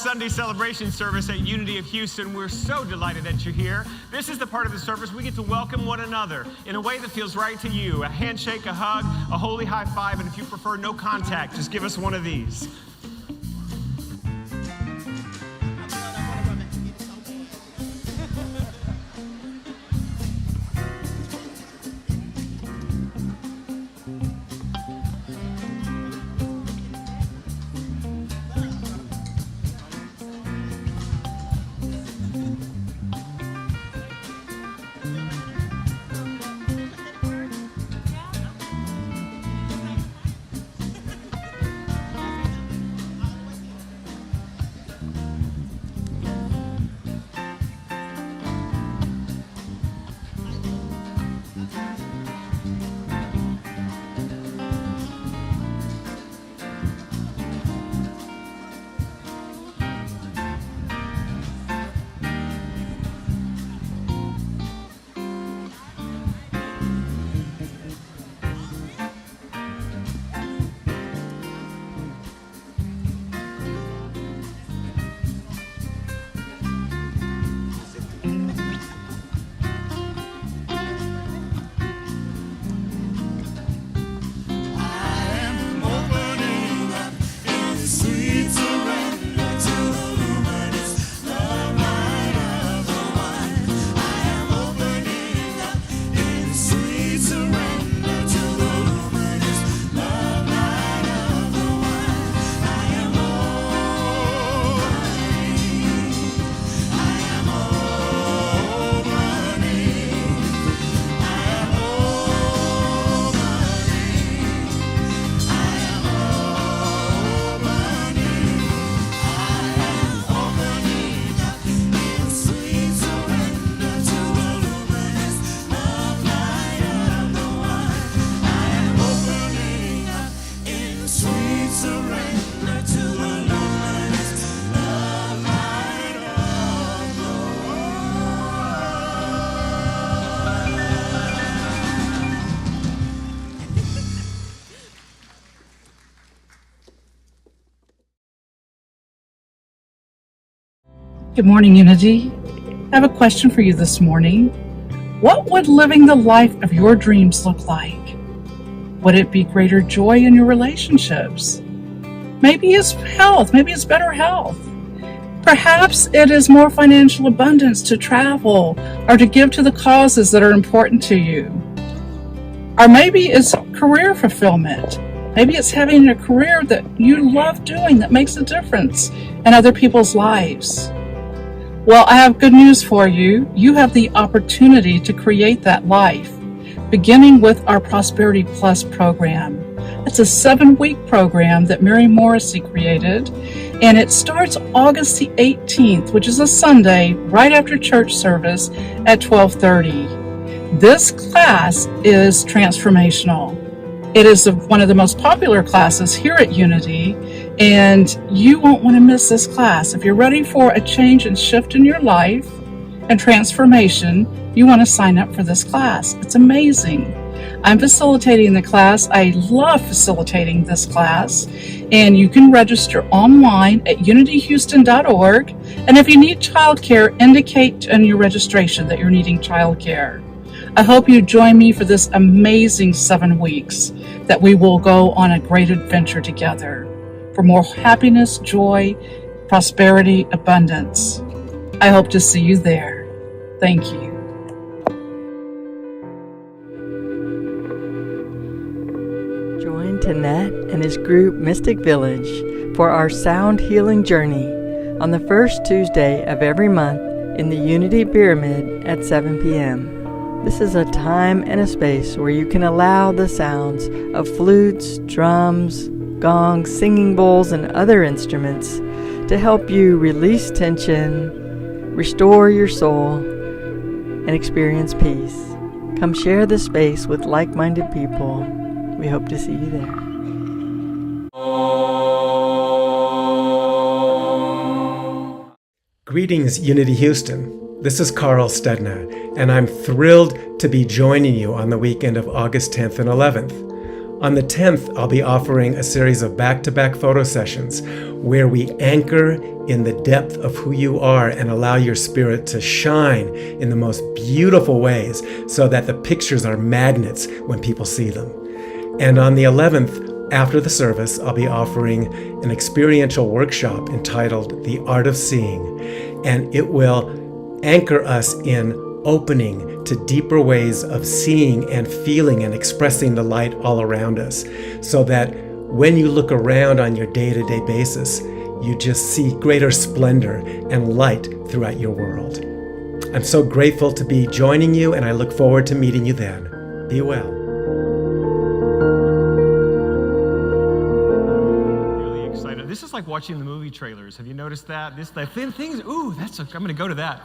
Sunday celebration service at Unity of Houston. We're so delighted that you're here. This is the part of the service we get to welcome one another in a way that feels right to you. A handshake, a hug, a holy high five, and if you prefer no contact, just give us one of these. Good morning, Unity. I have a question for you this morning. What would living the life of your dreams look like? Would it be greater joy in your relationships? Maybe it's health. Maybe it's better health. Perhaps it is more financial abundance to travel or to give to the causes that are important to you. Or maybe it's career fulfillment. Maybe it's having a career that you love doing that makes a difference in other people's lives. Well, I have good news for you. You have the opportunity to create that life, beginning with our Prosperity Plus program. It's a 7-week program that Mary Morrissey created, and it starts August the 18th, which is a Sunday, right after church service at 12:30. This class is transformational. It is one of the most popular classes here at Unity, and you won't want to miss this class. If you're ready for a change and shift in your life and transformation, you want to sign up for this class. It's amazing. I'm facilitating the class. I love facilitating this class, and you can register online at unityhouston.org. And if you need childcare, indicate in your registration that you're needing childcare. I hope you join me for this amazing 7 weeks that we will go on a great adventure together for more happiness, joy, prosperity, abundance. I hope to see you there. Thank you. Join Tanette and his group Mystic Village for our sound healing journey on the first Tuesday of every month in the Unity Pyramid at 7 p.m. This is a time and a space where you can allow the sounds of flutes, drums, gongs, singing bowls, and other instruments to help you release tension, restore your soul, and experience peace. Come share this space with like-minded people. We hope to see you there. Greetings, Unity Houston. This is Carl Stedner, and I'm thrilled to be joining you on the weekend of August 10th and 11th. On the 10th, I'll be offering a series of back-to-back photo sessions where we anchor in the depth of who you are and allow your spirit to shine in the most beautiful ways so that the pictures are magnets when people see them. And on the 11th, after the service, I'll be offering an experiential workshop entitled The Art of Seeing, and it will anchor us in opening to deeper ways of seeing and feeling and expressing the light all around us, so that when you look around on your day-to-day basis, you just see greater splendor and light throughout your world. I'm so grateful to be joining you, and I look forward to meeting you then. Be well. Really excited. This is like watching the movie trailers. Have you noticed that? I'm going to go to that.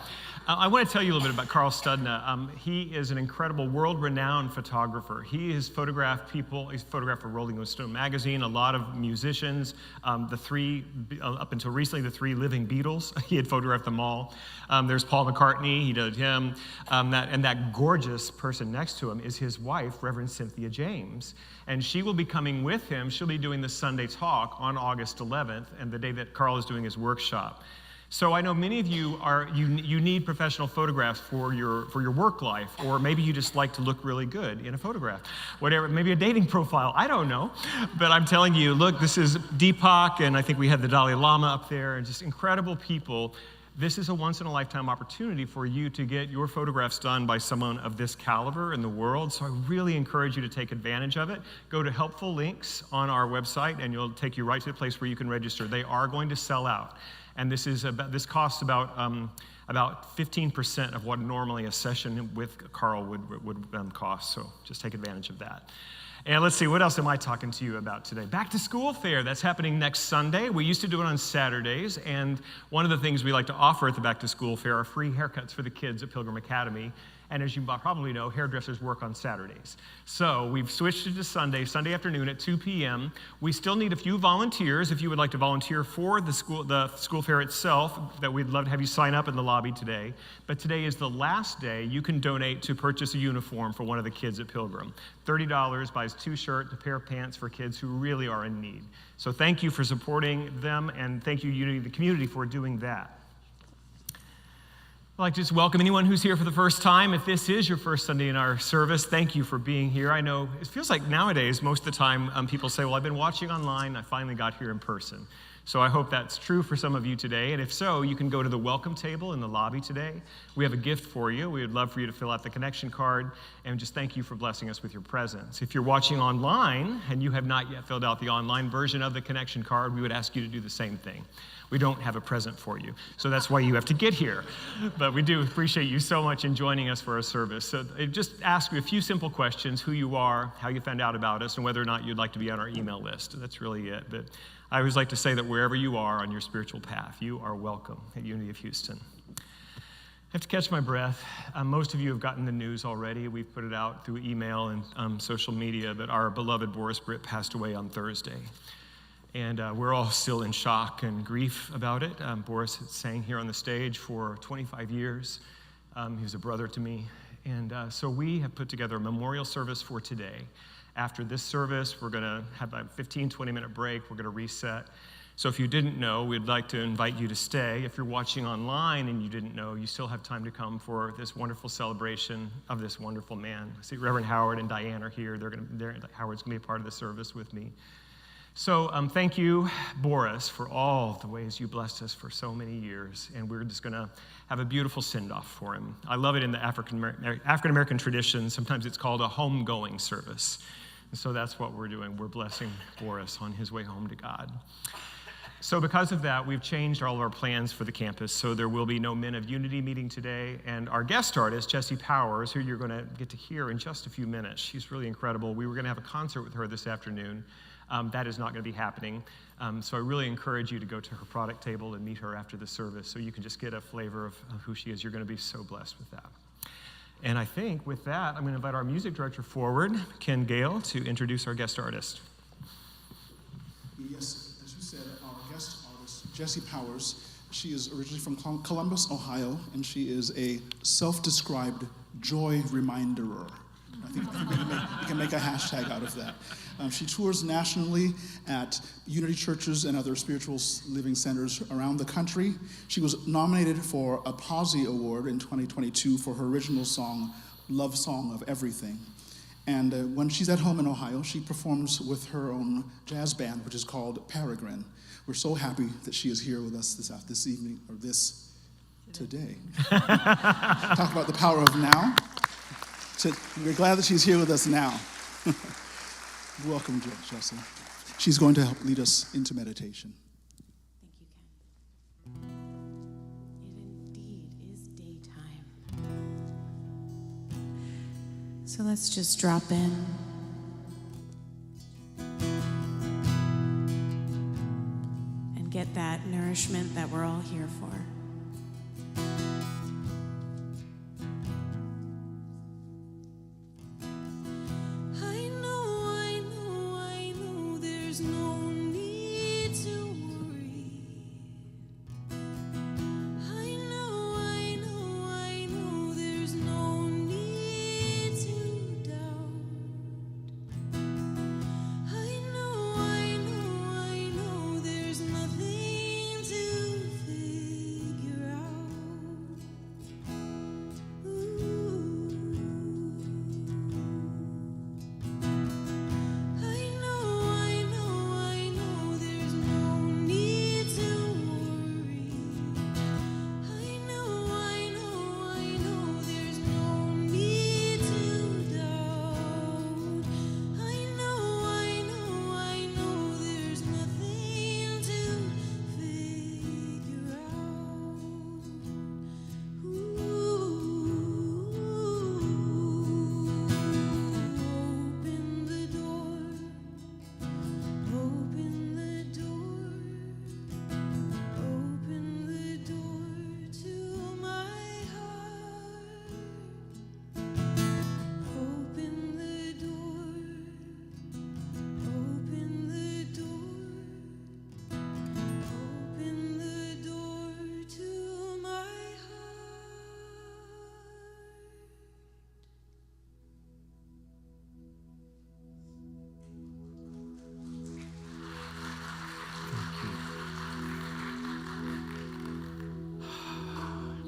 I want to tell you a little bit about Carl Studna. He is an incredible world-renowned photographer. He has photographed people. He's photographed for Rolling Stone magazine, a lot of musicians, the three, up until recently, the three living Beatles. He had photographed them all. There's Paul McCartney. He did him. And that gorgeous person next to him is his wife, Reverend Cynthia James. And she will be coming with him. She'll be doing the Sunday talk on August 11th, and the day that Carl is doing his workshop. So I know many of you you need professional photographs for your work life, or maybe you just like to look really good in a photograph. Whatever, maybe a dating profile, I don't know. But I'm telling you, look, this is Deepak, and I think we had the Dalai Lama up there, and just incredible people. This is a once-in-a-lifetime opportunity for you to get your photographs done by someone of this caliber in the world. So I really encourage you to take advantage of it. Go to helpful links on our website, and it'll take you right to the place where you can register. They are going to sell out. And this costs about 15% of what normally a session with Carl would cost. So just take advantage of that. And let's see, what else am I talking to you about today? Back to school fair, that's happening next Sunday. We used to do it on Saturdays, and one of the things we like to offer at the back to school fair are free haircuts for the kids at Pilgrim Academy. And as you probably know, hairdressers work on Saturdays. So we've switched it to Sunday afternoon at 2 p.m. We still need a few volunteers if you would like to volunteer for the school fair itself, that we'd love to have you sign up in the lobby today. But today is the last day you can donate to purchase a uniform for one of the kids at Pilgrim. $30 buys 2 shirts, a pair of pants for kids who really are in need. So thank you for supporting them, and thank you, Unity, the community, for doing that. I'd like to just welcome anyone who's here for the first time. If this is your first Sunday in our service, thank you for being here. I know it feels like nowadays, most of the time, people say, well, I've been watching online, I finally got here in person. So I hope that's true for some of you today. And if so, you can go to the welcome table in the lobby today. We have a gift for you. We would love for you to fill out the connection card, and just thank you for blessing us with your presence. If you're watching online and you have not yet filled out the online version of the connection card, we would ask you to do the same thing. We don't have a present for you, so that's why you have to get here. But we do appreciate you so much in joining us for our service. So just ask you a few simple questions: who you are, how you found out about us, and whether or not you'd like to be on our email list. That's really it. But I always like to say that wherever you are on your spiritual path, you are welcome at Unity of Houston. I have to catch my breath. Most of you have gotten the news already. We've put it out through email and social media, but our beloved Boris Britt passed away on Thursday. And we're all still in shock and grief about it. Boris sang here on the stage for 25 years. He was a brother to me. And so we have put together a memorial service for today. After this service, we're going to have a 15, 20-minute break. We're going to reset. So if you didn't know, we'd like to invite you to stay. If you're watching online and you didn't know, you still have time to come for this wonderful celebration of this wonderful man. See, Reverend Howard and Diane are here. Howard's going to be a part of the service with me. So thank you, Boris, for all the ways you blessed us for so many years. And we're just going to have a beautiful send-off for him. I love it in the African-American tradition. Sometimes it's called a homegoing service. And so that's what we're doing. We're blessing Boris on his way home to God. So because of that, we've changed all of our plans for the campus. So there will be no Men of Unity meeting today. And our guest artist, Jessie Powers, who you're going to get to hear in just a few minutes. She's really incredible. We were going to have a concert with her this afternoon. That is not going to be happening. So I really encourage you to go to her product table and meet her after the service so you can just get a flavor of who she is. You're going to be so blessed with that. And I think with that, I'm going to invite our music director forward, Ken Gale, to introduce our guest artist. Yes, as you said, our guest artist, Jessie Powers. She is originally from Columbus, Ohio, and she is a self-described joy reminderer. I think we can can make a hashtag out of that. She tours nationally at Unity churches and other spiritual living centers around the country. She was nominated for a Posy Award in 2022 for her original song, Love Song of Everything. And when she's at home in Ohio, she performs with her own jazz band, which is called Peregrine. We're so happy that she is here with us this evening, or today. Talk about the power of now. We're glad that she's here with us now. Welcome, Jessie. She's going to help lead us into meditation. Thank you, Ken. It indeed is daytime. So let's just drop in. And get that nourishment that we're all here for.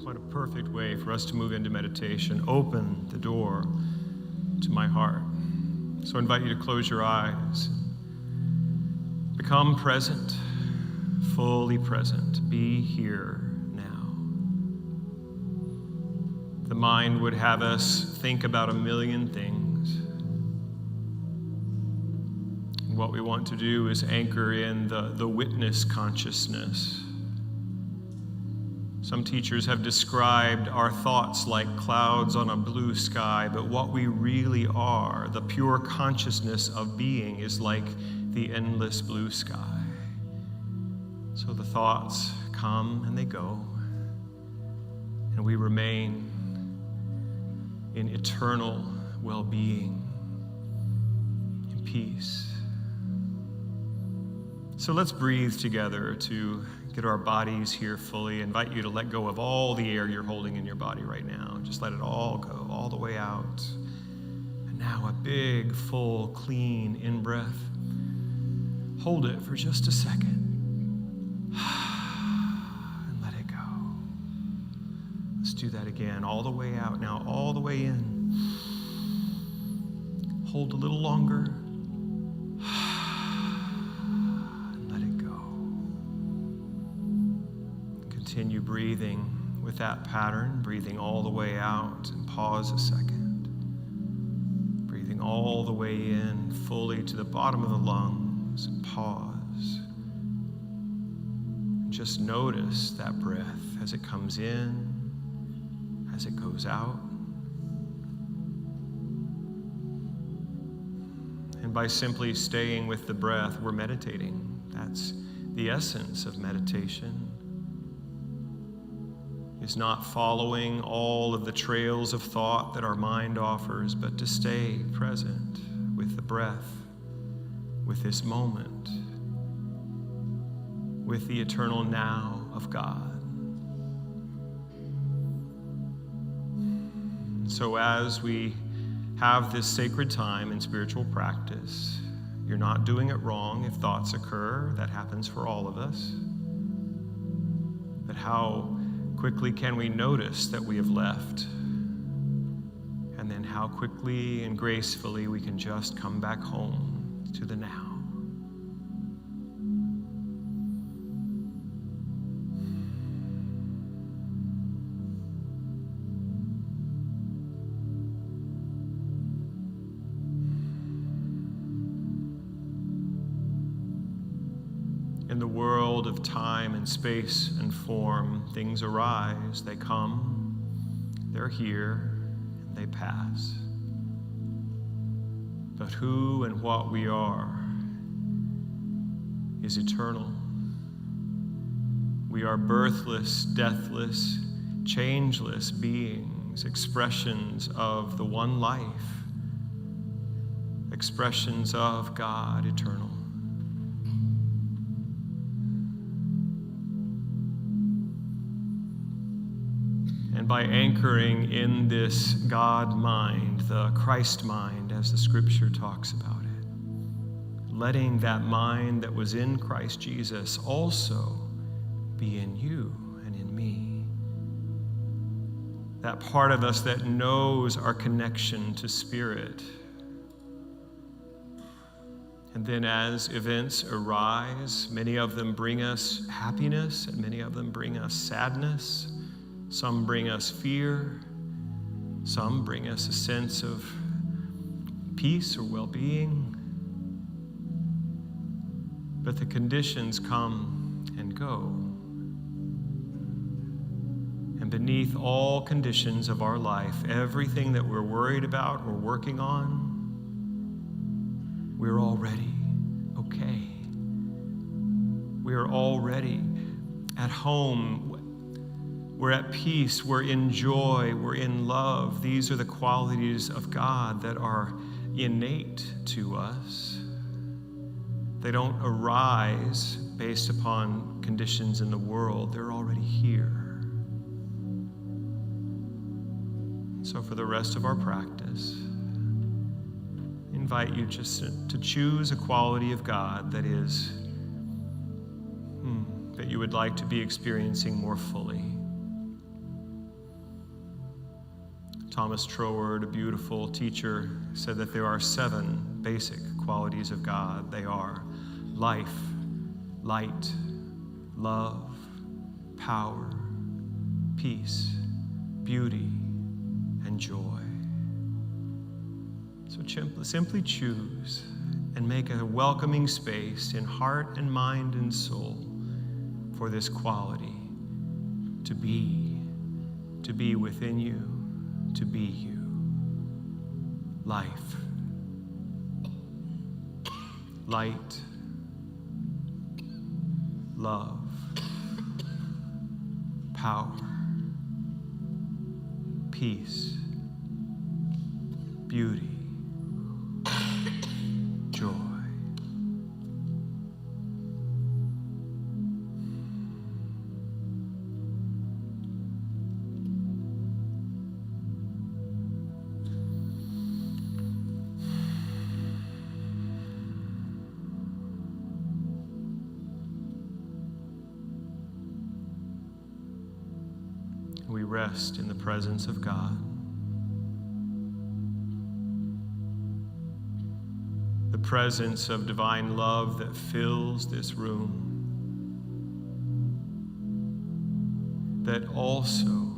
What a perfect way for us to move into meditation. Open the door to my heart. So I invite you to close your eyes. Become present, fully present. Be here now. The mind would have us think about a million things. And what we want to do is anchor in the witness consciousness. Some teachers have described our thoughts like clouds on a blue sky, but what we really are, the pure consciousness of being, is like the endless blue sky. So the thoughts come and they go, and we remain in eternal well-being, in peace. So let's breathe together to get our bodies here fully. I invite you to let go of all the air you're holding in your body right now. Just let it all go, all the way out. And now a big, full, clean in-breath. Hold it for just a second. And let it go. Let's do that again, all the way out. Now all the way in. Hold a little longer. Continue breathing with that pattern, breathing all the way out, and pause a second. Breathing all the way in fully to the bottom of the lungs, and pause. And just notice that breath as it comes in, as it goes out. And by simply staying with the breath, we're meditating. That's the essence of meditation. Is not following all of the trails of thought that our mind offers, but to stay present with the breath, with this moment, with the eternal now of God. So as we have this sacred time in spiritual practice. You're not doing it wrong if thoughts occur. That happens for all of us. But how quickly can we notice that we have left? And then how quickly and gracefully we can just come back home to the now. In the world of time and space and form, things arise, they come, they're here, and they pass. But who and what we are is eternal. We are birthless, deathless, changeless beings, expressions of the one life, expressions of God eternal. And by anchoring in this God mind, the Christ mind, as the scripture talks about it, letting that mind that was in Christ Jesus also be in you and in me. That part of us that knows our connection to Spirit. And then as events arise, many of them bring us happiness and many of them bring us sadness. Some bring us fear. Some bring us a sense of peace or well-being. But the conditions come and go. And beneath all conditions of our life, everything that we're worried about or working on, we're already okay. We are already at home. We're at peace, we're in joy, we're in love. These are the qualities of God that are innate to us. They don't arise based upon conditions in the world. They're already here. So for the rest of our practice, I invite you just to choose a quality of God that is, that you would like to be experiencing more fully. Thomas Troward, a beautiful teacher, said that there are 7 basic qualities of God. They are life, light, love, power, peace, beauty, and joy. So simply choose and make a welcoming space in heart and mind and soul for this quality to be within you, to be you. Life, light, love, power, peace, beauty, joy. We rest in the presence of God. The presence of divine love that fills this room, that also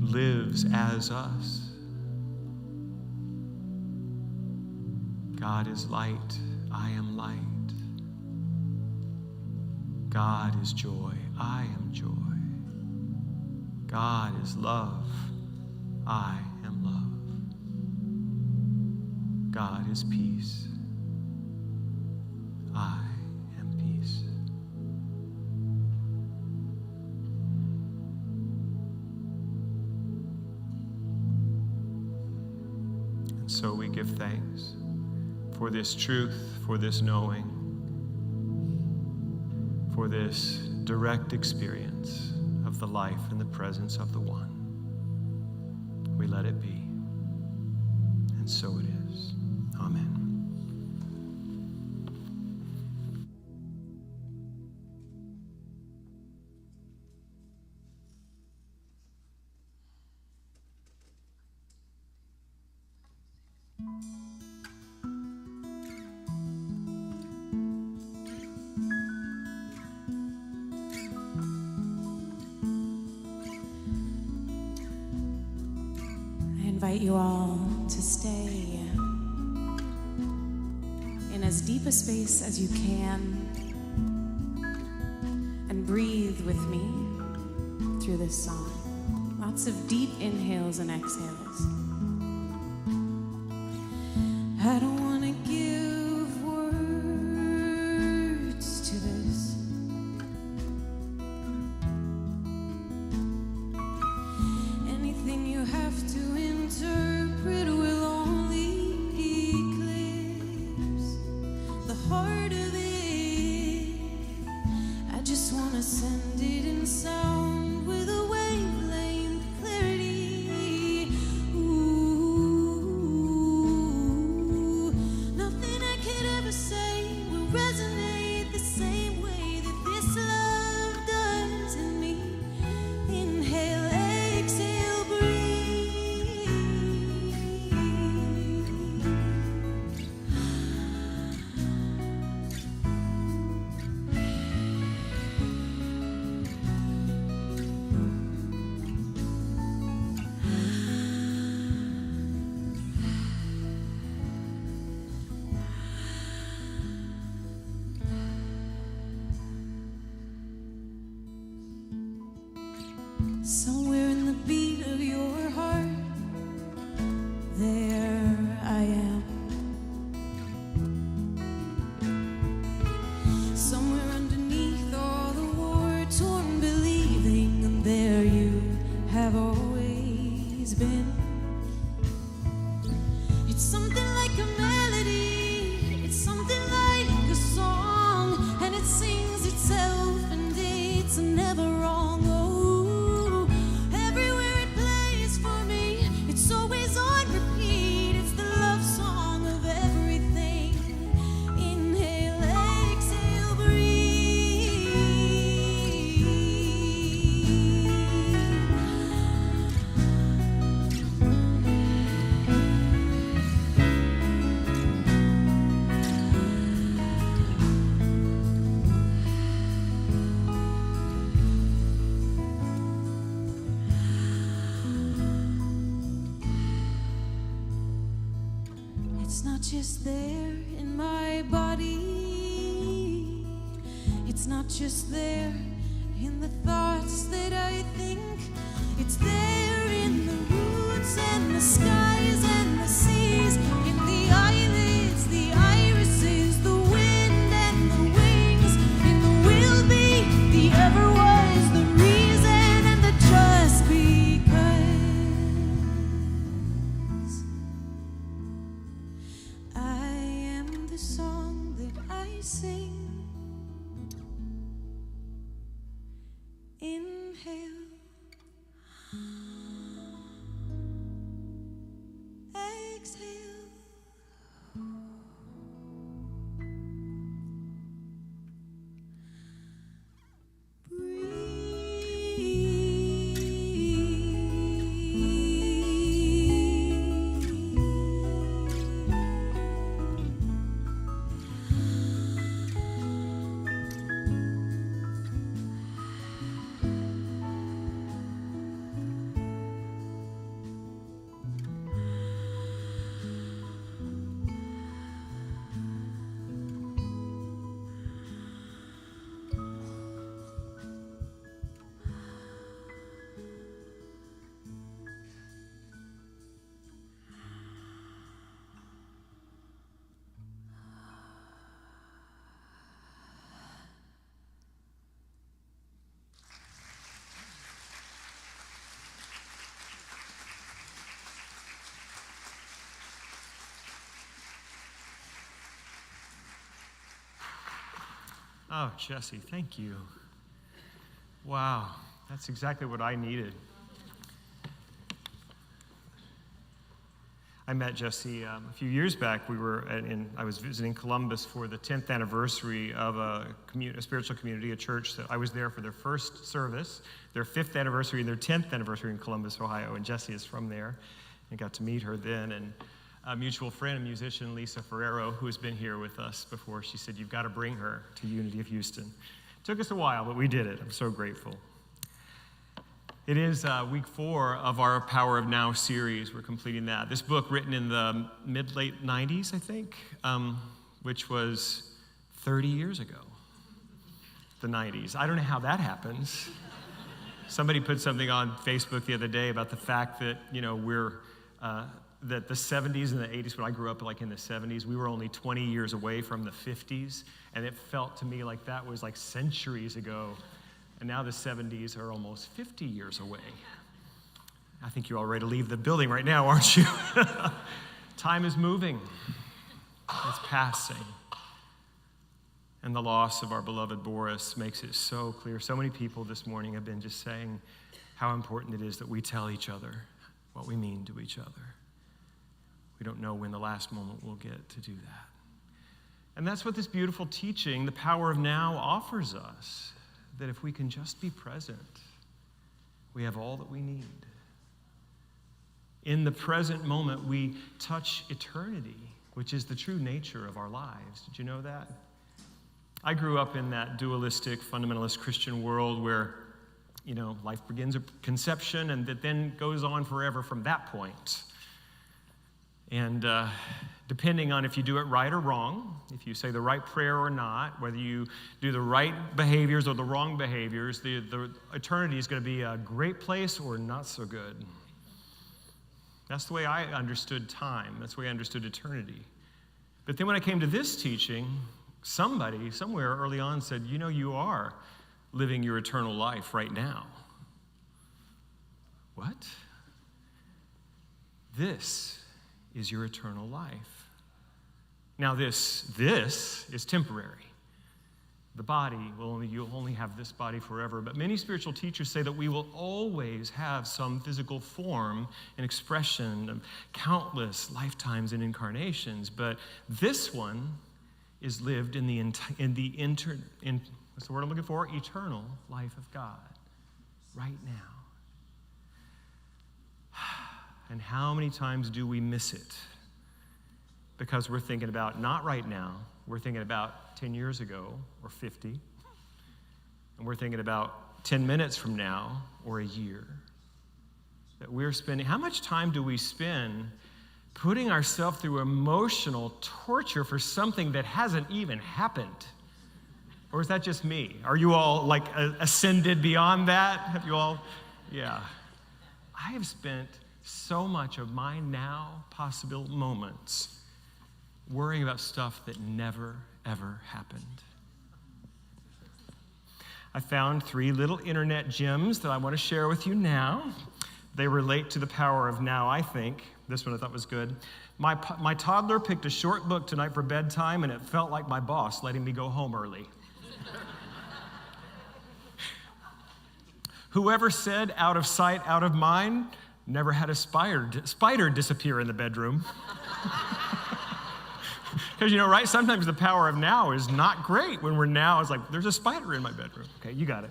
lives as us. God is light, I am light. God is joy, I am joy. God is love, I am love. God is peace, I am peace. And so we give thanks for this truth, for this knowing, for this direct experience of the life and the presence of the One. We let it be. And so it is. Amen. I invite you all to stay in as deep a space as you can and breathe with me through this song. Lots of deep inhales and exhales. I don't want to give words to this. Anything you have to interpret will only eclipse the heart of it. I just want to send it in sound with a wavelength clarity. Ooh, nothing I could ever say will resonate the same way that this love does in me. Inhale, exhale, breathe. Somewhere in the beat of your heart, there I am. Somewhere underneath all the war-torn believing, and there you have always been. It's something like a melody, it's something like a song, and it sings itself, and it's never wrong. Oh, everywhere it plays for me, it's always on repeat. It's the love song of everything. Inhale, exhale, breathe. It's not just there in my body. It's not just there in the thoughts that I think. It's there in the roots and the skies and the seas, in the eyelids, the irises, the wind and the wings, in the will be, the ever was, the reason and the just because. I am the song that I sing. Inhale, exhale. Oh, Jesse, thank you. Wow, that's exactly what I needed. I met Jesse a few years back. I was visiting Columbus for the 10th anniversary of a spiritual community, a church that I was there for their first service, their 5th anniversary, and their 10th anniversary in Columbus, Ohio, and Jesse is from there. I got to meet her then, and a mutual friend, a musician, Lisa Ferrero, who has been here with us before, she said, you've got to bring her to Unity of Houston. It took us a while, but we did it. I'm so grateful. It is week 4 of our Power of Now series. We're completing that. This book, written in the mid-late 90s, I think, which was 30 years ago, the 90s. I don't know how that happens. Somebody put something on Facebook the other day about the fact that, that the 70s and the 80s, when I grew up like in the 70s, we were only 20 years away from the 50s, and it felt to me like that was like centuries ago. And now the 70s are almost 50 years away. I think you're all ready to leave the building right now, aren't you? Time is moving. It's passing. And the loss of our beloved Boris makes it so clear. So many people this morning have been just saying how important it is that we tell each other what we mean to each other. We don't know when the last moment we'll get to do that. And that's what this beautiful teaching, the Power of Now, offers us. That if we can just be present, we have all that we need. In the present moment, we touch eternity, which is the true nature of our lives. Did you know that? I grew up in that dualistic, fundamentalist Christian world where, life begins at conception and that then goes on forever from that point. And depending on if you do it right or wrong, if you say the right prayer or not, whether you do the right behaviors or the wrong behaviors, the eternity is going to be a great place or not so good. That's the way I understood time. That's the way I understood eternity. But then when I came to this teaching, somebody somewhere early on said, you are living your eternal life right now. What? This is your eternal life. Now this is temporary. The body, you'll only have this body forever. But many spiritual teachers say that we will always have some physical form and expression of countless lifetimes and incarnations. But this one is lived in what's the word I'm looking for? Eternal life of God, right now. And how many times do we miss it? Because we're thinking about not right now, we're thinking about 10 years ago or 50, and we're thinking about 10 minutes from now or a year. That we're spending, how much time do we spend putting ourselves through emotional torture for something that hasn't even happened? Or is that just me? Are you all ascended beyond that? Have you all? Yeah. I have spent so much of my now possible moments worrying about stuff that never, ever happened. I found 3 little internet gems that I want to share with you now. They relate to the power of now, I think. This one I thought was good. My toddler picked a short book tonight for bedtime, and it felt like my boss letting me go home early. Whoever said out of sight, out of mind, never had a spider disappear in the bedroom. Because right, sometimes the power of now is not great. When we're now, it's like, there's a spider in my bedroom. Okay, you got it.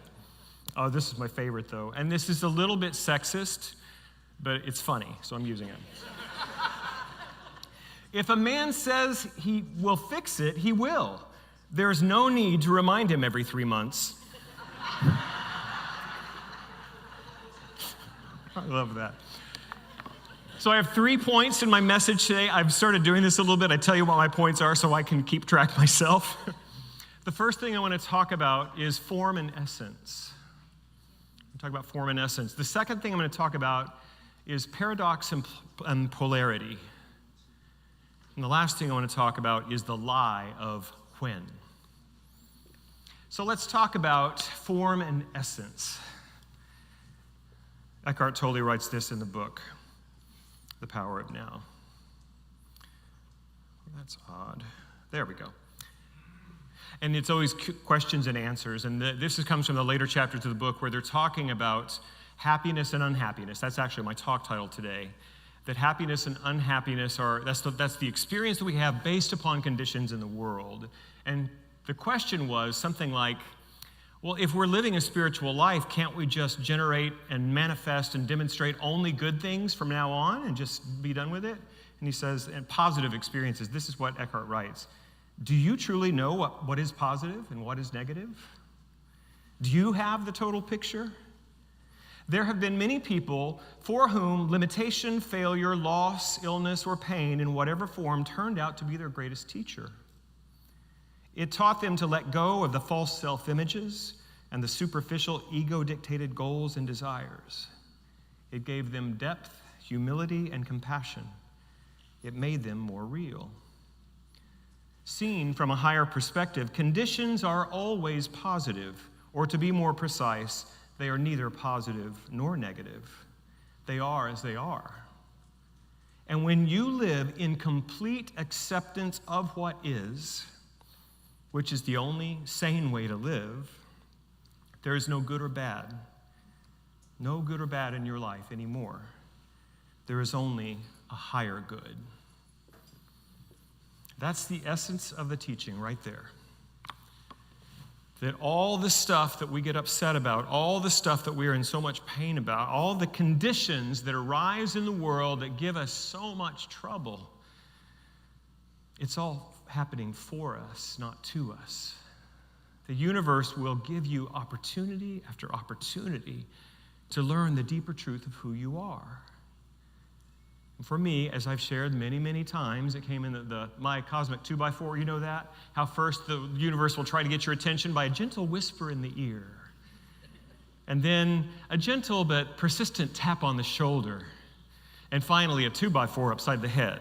Oh, this is my favorite, though. And this is a little bit sexist, but it's funny, so I'm using it. If a man says he will fix it, he will. There's no need to remind him every 3 months. I love that. So I have 3 points in my message today. I've started doing this a little bit. I tell you what my points are so I can keep track myself. The first thing I want to talk about is form and essence. We'll talk about form and essence. The second thing I'm going to talk about is paradox and polarity. And the last thing I want to talk about is the lie of when. So let's talk about form and essence. Eckhart Tolle writes this in the book, The Power of Now. That's odd. There we go. And it's always questions and answers. And this comes from the later chapters of the book where they're talking about happiness and unhappiness. That's actually my talk title today. that happiness and unhappiness that's the experience that we have based upon conditions in the world. And the question was something like, well, if we're living a spiritual life, can't we just generate and manifest and demonstrate only good things from now on and just be done with it? And he says, and positive experiences, this is what Eckhart writes. Do you truly know what is positive and what is negative? Do you have the total picture? There have been many people for whom limitation, failure, loss, illness, or pain in whatever form turned out to be their greatest teacher. It taught them to let go of the false self-images and the superficial ego-dictated goals and desires. It gave them depth, humility, and compassion. It made them more real. Seen from a higher perspective, conditions are always positive, or to be more precise, they are neither positive nor negative. They are as they are. And when you live in complete acceptance of what is, which is the only sane way to live, there is no good or bad. No good or bad in your life anymore. There is only a higher good. That's the essence of the teaching right there. That all the stuff that we get upset about, all the stuff that we are in so much pain about, all the conditions that arise in the world that give us so much trouble, it's all happening for us, not to us. The universe will give you opportunity after opportunity to learn the deeper truth of who you are. And for me, as I've shared many, many times, it came in my cosmic 2x4, you know that? How first the universe will try to get your attention by a gentle whisper in the ear. And then a gentle but persistent tap on the shoulder. And finally, a 2x4 upside the head.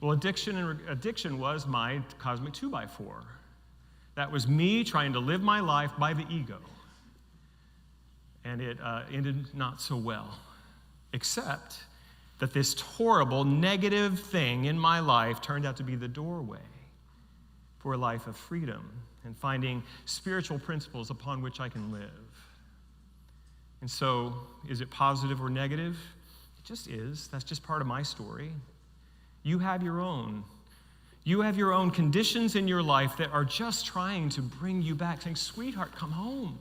Well, addiction was my cosmic 2x4. That was me trying to live my life by the ego. And it ended not so well, except that this horrible negative thing in my life turned out to be the doorway for a life of freedom and finding spiritual principles upon which I can live. And so, is it positive or negative? It just is. That's just part of my story. You have your own. You have your own conditions in your life that are just trying to bring you back, saying, sweetheart, come home.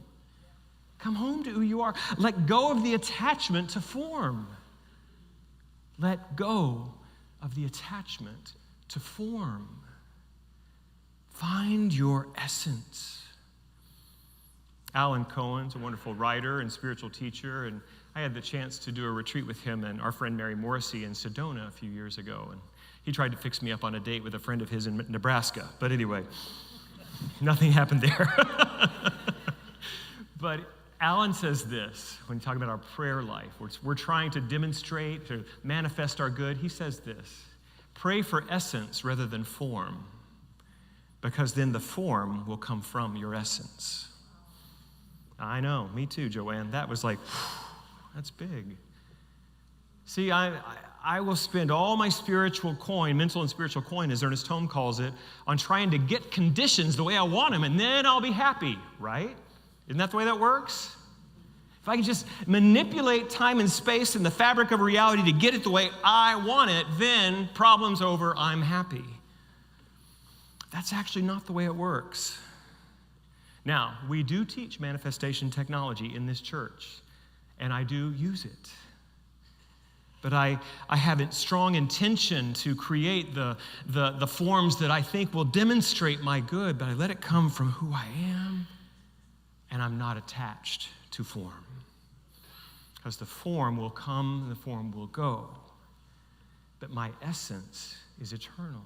Come home to who you are. Let go of the attachment to form. Let go of the attachment to form. Find your essence. Alan Cohen's a wonderful writer and spiritual teacher, and I had the chance to do a retreat with him and our friend Mary Morrissey in Sedona a few years ago, and he tried to fix me up on a date with a friend of his in Nebraska. But anyway, nothing happened there. But Alan says this, when talking about our prayer life, we're trying to demonstrate, to manifest our good. He says this, pray for essence rather than form, because then the form will come from your essence. I know, me too, Joanne. That was like, that's big. See, I will spend all my spiritual coin, mental and spiritual coin, as Ernest Holmes calls it, on trying to get conditions the way I want them, and then I'll be happy, right? Isn't that the way that works? If I can just manipulate time and space and the fabric of reality to get it the way I want it, then problem's over, I'm happy. That's actually not the way it works. Now, we do teach manifestation technology in this church, and I do use it. But I have a strong intention to create the forms that I think will demonstrate my good, but I let it come from who I am, and I'm not attached to form. Because the form will come and the form will go. But my essence is eternal.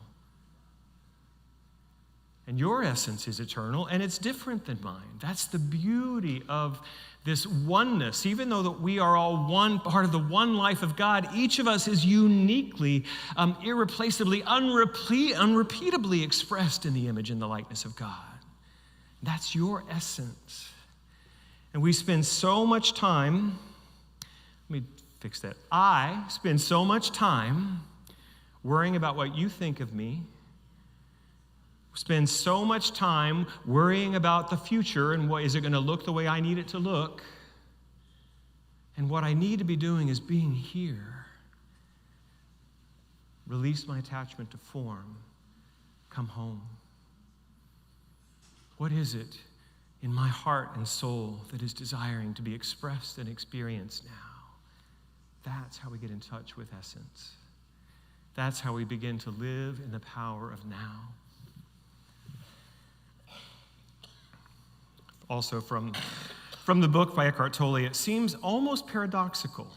And your essence is eternal, and it's different than mine. That's the beauty of this oneness. Even though that we are all one part of the one life of God, each of us is uniquely, irreplaceably, unrepeatably expressed in the image and the likeness of God. That's your essence. And we spend so much time, let me fix that. I spend so much time worrying about what you think of me, spend so much time worrying about the future and what is it going to look the way I need it to look. And what I need to be doing is being here Release my attachment to form. Come home. What is it in my heart and soul that is desiring to be expressed and experienced now? That's how we get in touch with essence. That's how we begin to live in the power of now. Also from the book by Eckhart Tolle, it seems almost paradoxical.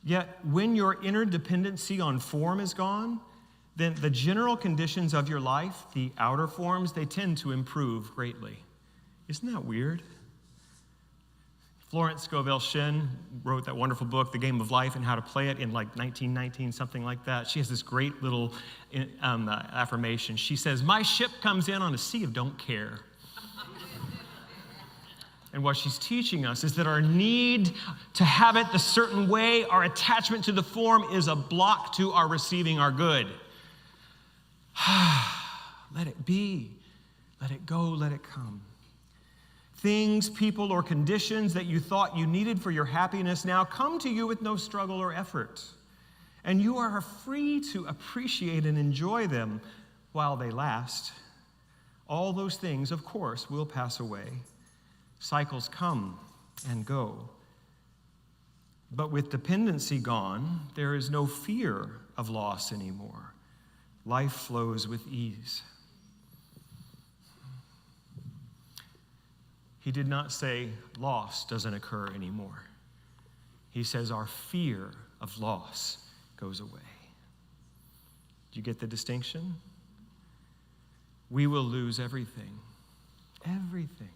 Yet when your inner dependency on form is gone, then the general conditions of your life, the outer forms, they tend to improve greatly. Isn't that weird? Florence Scovel Shinn wrote that wonderful book, The Game of Life, and How to Play It in like 1919, something like that. She has this great little affirmation. She says, "My ship comes in on a sea of don't care." And what she's teaching us is that our need to have it the certain way, our attachment to the form, is a block to our receiving our good. Let it be. Let it go. Let it come. Things, people, or conditions that you thought you needed for your happiness now come to you with no struggle or effort. And you are free to appreciate and enjoy them while they last. All those things, of course, will pass away. Cycles come and go. But with dependency gone, there is no fear of loss anymore. Life flows with ease. He did not say loss doesn't occur anymore. He says our fear of loss goes away. Do you get the distinction? We will lose everything. Everything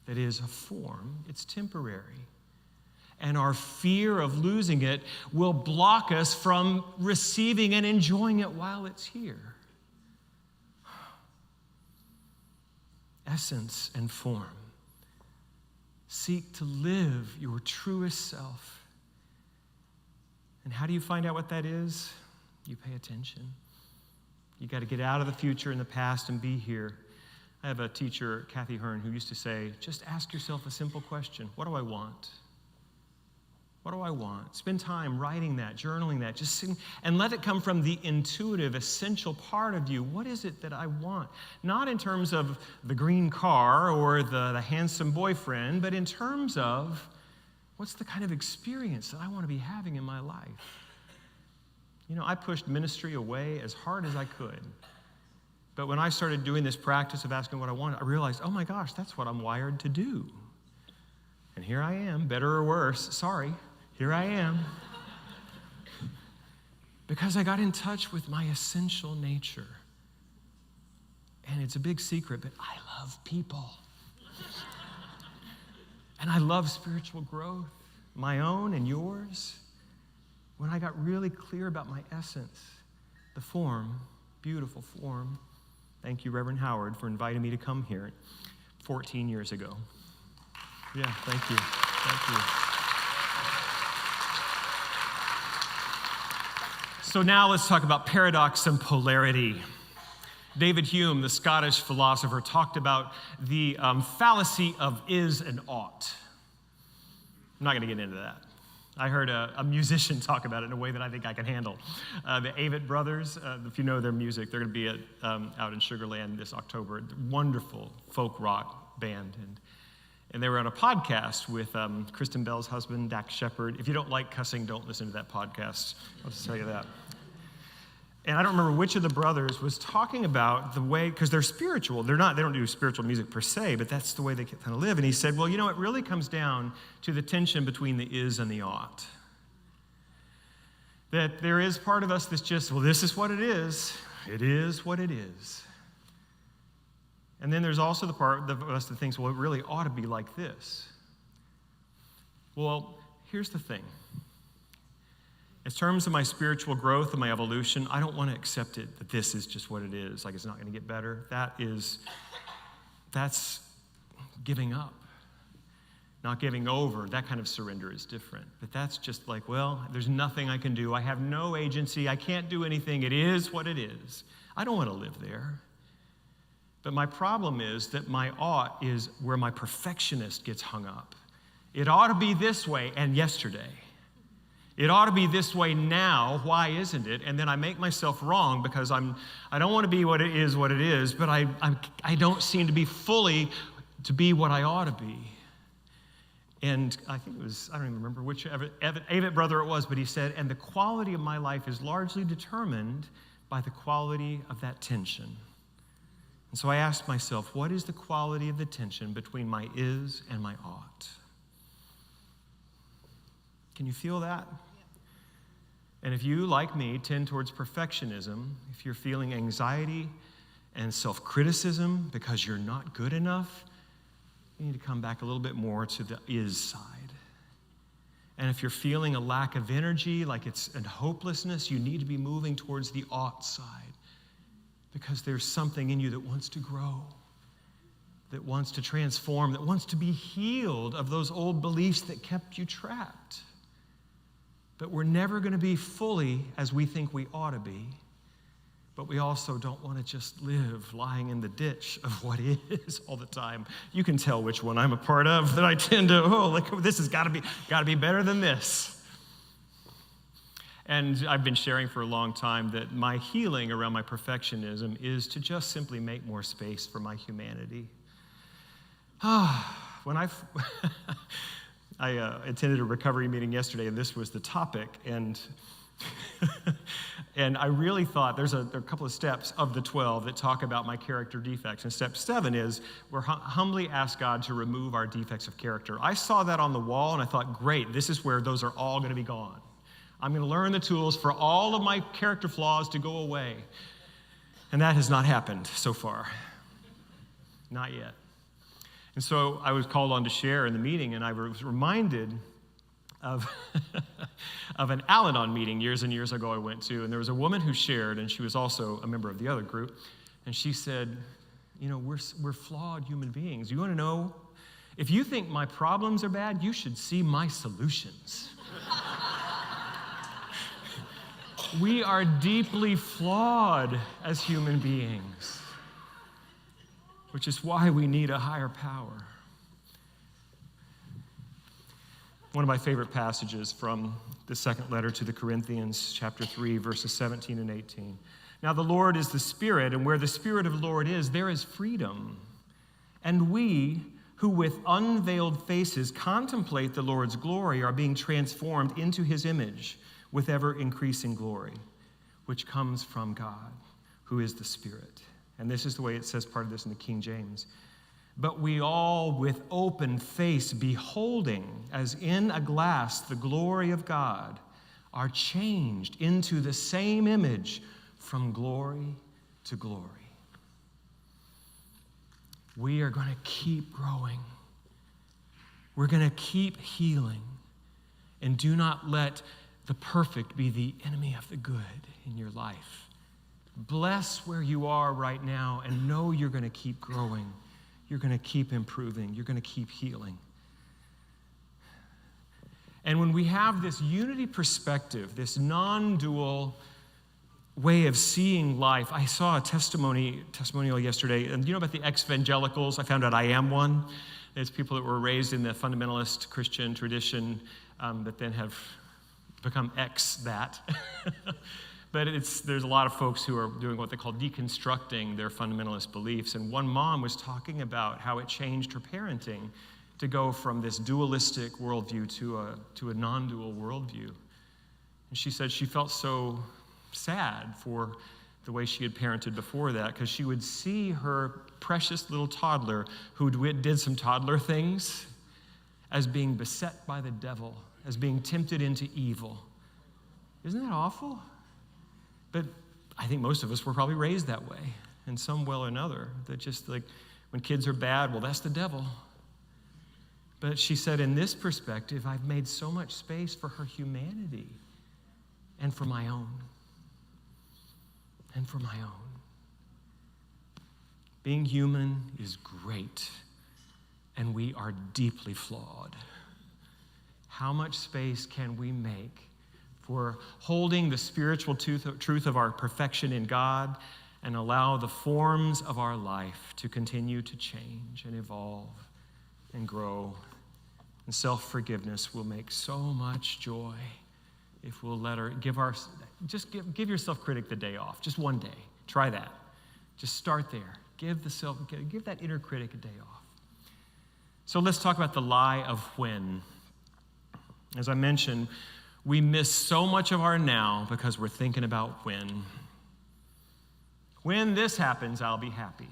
that is a form, it's temporary. And our fear of losing it will block us from receiving and enjoying it while it's here. Essence and form. Seek to live your truest self. And how do you find out what that is? You pay attention. You got to get out of the future and the past and be here. I have a teacher, Kathy Hearn, who used to say, just ask yourself a simple question. What do I want? What do I want? Spend time writing that, journaling that, just sitting, and let it come from the intuitive, essential part of you. What is it that I want? Not in terms of the green car or the handsome boyfriend, but in terms of what's the kind of experience that I want to be having in my life. You know, I pushed ministry away as hard as I could. But when I started doing this practice of asking what I wanted, I realized, oh my gosh, that's what I'm wired to do. And here I am, better or worse, sorry, here I am. Because I got in touch with my essential nature. And it's a big secret, but I love people. And I love spiritual growth, my own and yours. When I got really clear about my essence, the form, beautiful form. Thank you, Reverend Howard, for inviting me to come here 14 years ago. Yeah, thank you. Thank you. So now let's talk about paradox and polarity. David Hume, the Scottish philosopher, talked about the fallacy of is and ought. I'm not going to get into that. I heard a musician talk about it in a way that I think I can handle. The Avett Brothers, if you know their music, they're going to be out in Sugar Land this October. Wonderful folk rock band. And they were on a podcast with Kristen Bell's husband, Dax Shepard. If you don't like cussing, don't listen to that podcast. I'll just tell you that. And I don't remember which of the brothers was talking about the way, because they're spiritual. They don't do spiritual music per se, but that's the way they kind of live. And he said, well, you know, it really comes down to the tension between the is and the ought. That there is part of us that's just, well, this is what it is. It is what it is. And then there's also the part of us that thinks, well, it really ought to be like this. Well, here's the thing. In terms of my spiritual growth and my evolution, I don't want to accept it that this is just what it is, like it's not going to get better. That's giving up, not giving over. That kind of surrender is different. But that's just like, well, there's nothing I can do. I have no agency. I can't do anything. It is what it is. I don't want to live there. But my problem is that my ought is where my perfectionist gets hung up. It ought to be this way and yesterday. It ought to be this way now. Why isn't it? And then I make myself wrong because I don't want to be what it is, but I don't seem to be fully to be what I ought to be. And I think it was, I don't even remember which Avett brother it was, but he said, and the quality of my life is largely determined by the quality of that tension. And so I asked myself, what is the quality of the tension between my is and my ought? Can you feel that? And if you, like me, tend towards perfectionism, if you're feeling anxiety and self-criticism because you're not good enough, you need to come back a little bit more to the is side. And if you're feeling a lack of energy, like it's a hopelessness, you need to be moving towards the ought side because there's something in you that wants to grow, that wants to transform, that wants to be healed of those old beliefs that kept you trapped. But we're never going to be fully as we think we ought to be. But we also don't want to just live lying in the ditch of what is all the time. You can tell which one I'm a part of, that I tend to, this has got to be better than this. And I've been sharing for a long time that my healing around my perfectionism is to just simply make more space for my humanity. When I attended a recovery meeting yesterday, and this was the topic, and and I really thought there are a couple of steps of the 12 that talk about my character defects. And step 7 is we're humbly ask God to remove our defects of character. I saw that on the wall, and I thought, great, this is where those are all going to be gone. I'm going to learn the tools for all of my character flaws to go away. And that has not happened so far. Not yet. And so I was called on to share in the meeting, and I was reminded of an Al-Anon meeting years and years ago I went to, and there was a woman who shared, and she was also a member of the other group, and she said, we're flawed human beings. You want to know? If you think my problems are bad, you should see my solutions. We are deeply flawed as human beings, which is why we need a higher power. One of my favorite passages from the second letter to the Corinthians, chapter 3, verses 17 and 18. Now the Lord is the Spirit, and where the Spirit of the Lord is, there is freedom. And we, who with unveiled faces contemplate the Lord's glory, are being transformed into his image with ever-increasing glory, which comes from God, who is the Spirit. And this is the way it says part of this in the King James. But we all, with open face, beholding, as in a glass, the glory of God, are changed into the same image from glory to glory. We are going to keep growing. We're going to keep healing. And do not let the perfect be the enemy of the good in your life. Bless where you are right now and know you're going to keep growing. You're going to keep improving. You're going to keep healing. And when we have this unity perspective, this non-dual way of seeing life, I saw a testimonial yesterday, and you know about the ex-evangelicals? I found out I am one. It's people that were raised in the fundamentalist Christian tradition that then have become ex-that. But there's a lot of folks who are doing what they call deconstructing their fundamentalist beliefs. And one mom was talking about how it changed her parenting to go from this dualistic worldview to a non-dual worldview. And she said she felt so sad for the way she had parented before that, because she would see her precious little toddler who did some toddler things as being beset by the devil, as being tempted into evil. Isn't that awful? But I think most of us were probably raised that way in some way or another, that just like when kids are bad, well, that's the devil. But she said, in this perspective, I've made so much space for her humanity and for my own. And for my own. Being human is great, and we are deeply flawed. How much space can we make for holding the spiritual truth of our perfection in God and allow the forms of our life to continue to change and evolve and grow? And self-forgiveness will make so much joy if we'll let her give yourself critic the day off, just one day. Try that. Just start there. Give that inner critic a day off. So let's talk about the lie of when. As I mentioned, we miss so much of our now because we're thinking about when. When this happens, I'll be happy.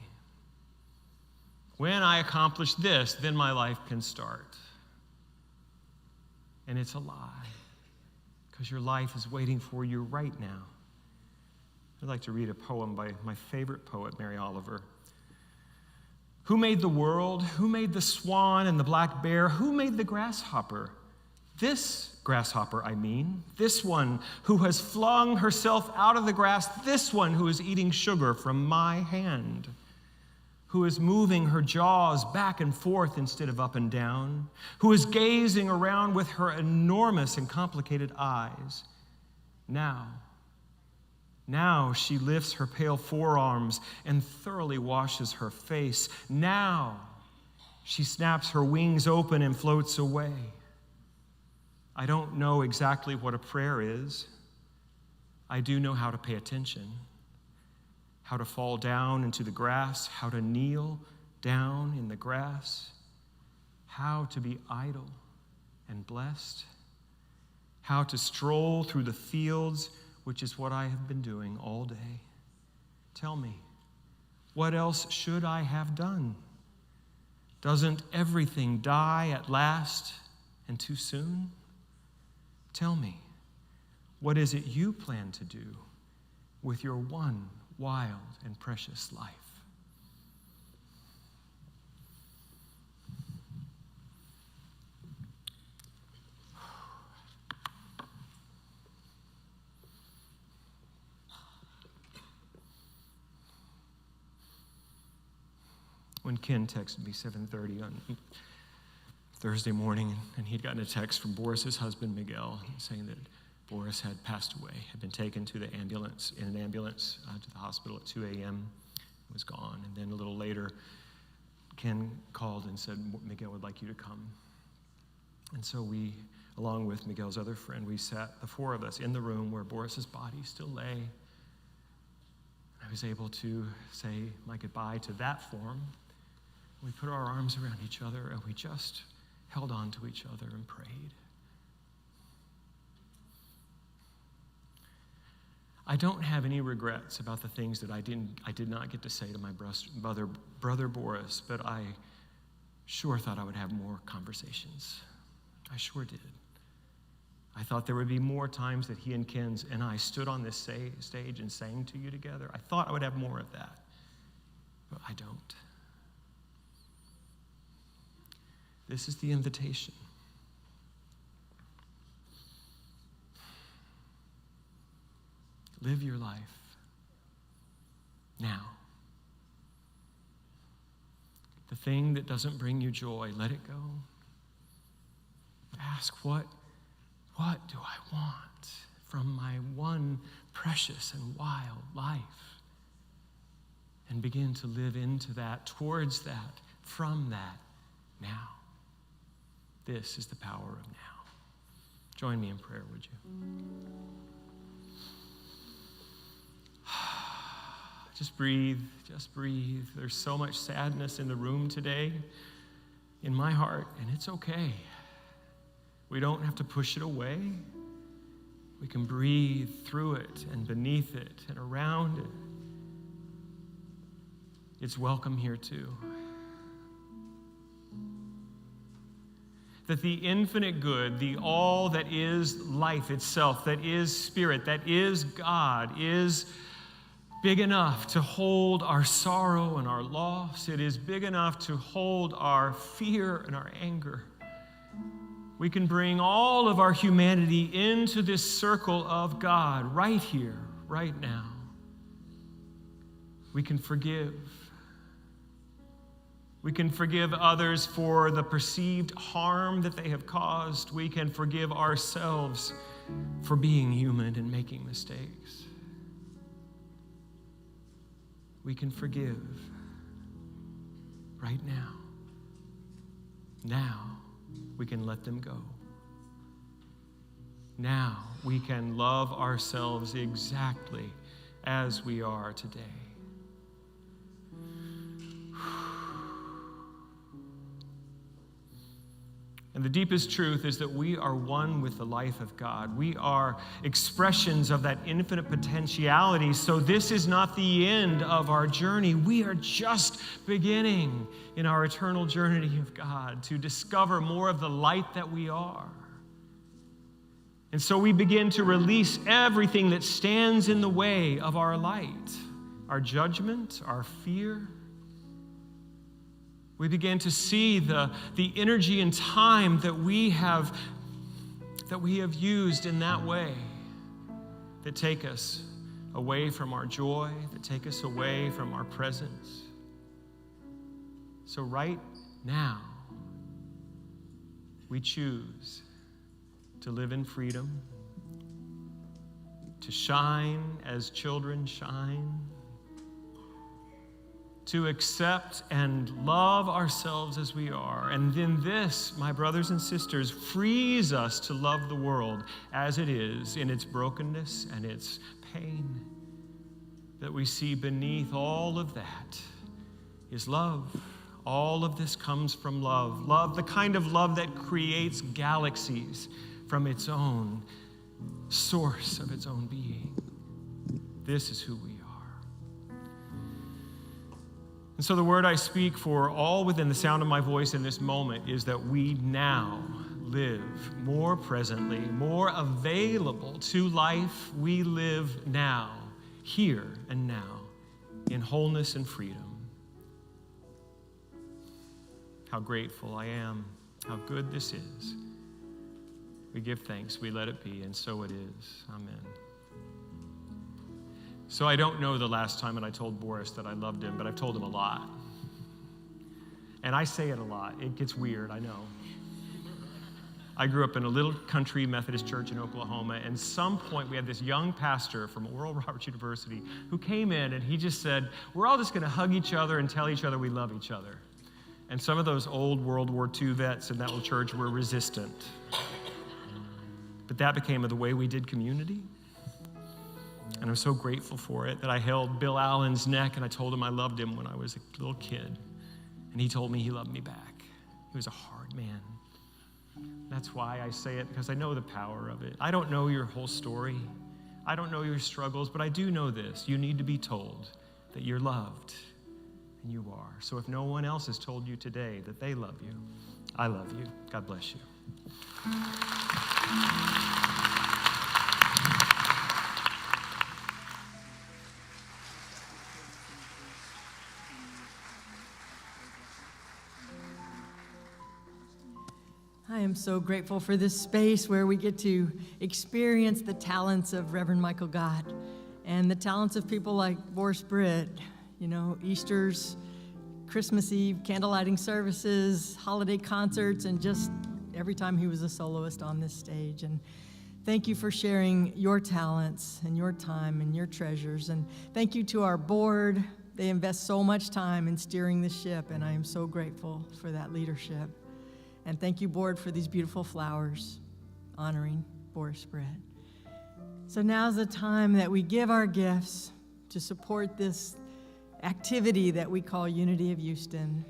When I accomplish this, then my life can start. And it's a lie, because your life is waiting for you right now. I'd like to read a poem by my favorite poet, Mary Oliver. Who made the world? Who made the swan and the black bear? Who made the grasshopper? This grasshopper, I mean. This one who has flung herself out of the grass. This one who is eating sugar from my hand. Who is moving her jaws back and forth instead of up and down. Who is gazing around with her enormous and complicated eyes. Now she lifts her pale forearms and thoroughly washes her face. Now she snaps her wings open and floats away. I don't know exactly what a prayer is. I do know how to pay attention, how to fall down into the grass, how to kneel down in the grass, how to be idle and blessed, how to stroll through the fields, which is what I have been doing all day. Tell me, what else should I have done? Doesn't everything die at last and too soon? Tell me, what is it you plan to do with your one wild and precious life? When Ken texted me 7:30 on Thursday morning, and he'd gotten a text from Boris's husband, Miguel, saying that Boris had passed away, had been taken to the ambulance, in an ambulance to the hospital at 2 a.m., was gone. And then a little later, Ken called and said, Miguel would like you to come. And so we, along with Miguel's other friend, we sat, the four of us, in the room where Boris's body still lay. I was able to say my goodbye to that form. We put our arms around each other and we just held on to each other and prayed. I don't have any regrets about the things that I did not get to say to my brother Boris, but I sure thought I would have more conversations. I sure did. I thought there would be more times that he and Ken and I stood on this stage and sang to you together. I thought I would have more of that, but I don't. This is the invitation. Live your life now. The thing that doesn't bring you joy, let it go. Ask, what do I want from my one precious and wild life? And begin to live into that, towards that, from that, now. This is the power of now. Join me in prayer, would you? Just breathe, just breathe. There's so much sadness in the room today, in my heart, and it's okay. We don't have to push it away. We can breathe through it and beneath it and around it. It's welcome here too. That the infinite good, the all that is life itself, that is spirit, that is God, is big enough to hold our sorrow and our loss. It is big enough to hold our fear and our anger. We can bring all of our humanity into this circle of God right here, right now. We can forgive. We can forgive others for the perceived harm that they have caused. We can forgive ourselves for being human and making mistakes. We can forgive right now. Now we can let them go. now we can love ourselves exactly as we are today. And the deepest truth is that we are one with the life of God. We are expressions of that infinite potentiality. So this is not the end of our journey. We are just beginning in our eternal journey of God to discover more of the light that we are. And so we begin to release everything that stands in the way of our light, our judgment, our fear. We begin to see the energy and time that we have used in that way, that take us away from our joy, that take us away from our presence. So right now, we choose to live in freedom, to shine as children shine, to accept and love ourselves as we are. And then this, my brothers and sisters, frees us to love the world as it is in its brokenness and its pain. That we see beneath all of that is love. All of this comes from love. Love, the kind of love that creates galaxies from its own source of its own being. This is who we are. And so the word I speak for all within the sound of my voice in this moment is that we now live more presently, more available to life. We live now, here and now, in wholeness and freedom. How grateful I am, how good this is. We give thanks, we let it be, and so it is. Amen. So I don't know the last time that I told Boris that I loved him, but I've told him a lot. And I say it a lot. It gets weird, I know. I grew up in a little country Methodist church in Oklahoma, and at some point we had this young pastor from Oral Roberts University who came in and he just said, we're all just going to hug each other and tell each other we love each other. And some of those old World War II vets in that little church were resistant. But that became the way we did community. And I'm so grateful for it that I held Bill Allen's neck and I told him I loved him when I was a little kid. And he told me he loved me back. He was a hard man. That's why I say it, because I know the power of it. I don't know your whole story. I don't know your struggles, but I do know this. You need to be told that you're loved, and you are. So if no one else has told you today that they love you, I love you. God bless you. I am so grateful for this space where we get to experience the talents of Reverend Michael Gott and the talents of people like Boris Britt, you know, Easter's, Christmas Eve, candlelighting services, holiday concerts, and just every time he was a soloist on this stage. And thank you for sharing your talents and your time and your treasures. And thank you to our board. They invest so much time in steering the ship, and I am so grateful for that leadership. And thank you, board, for these beautiful flowers honoring Boris Britt. So now's the time that we give our gifts to support this activity that we call Unity of Houston.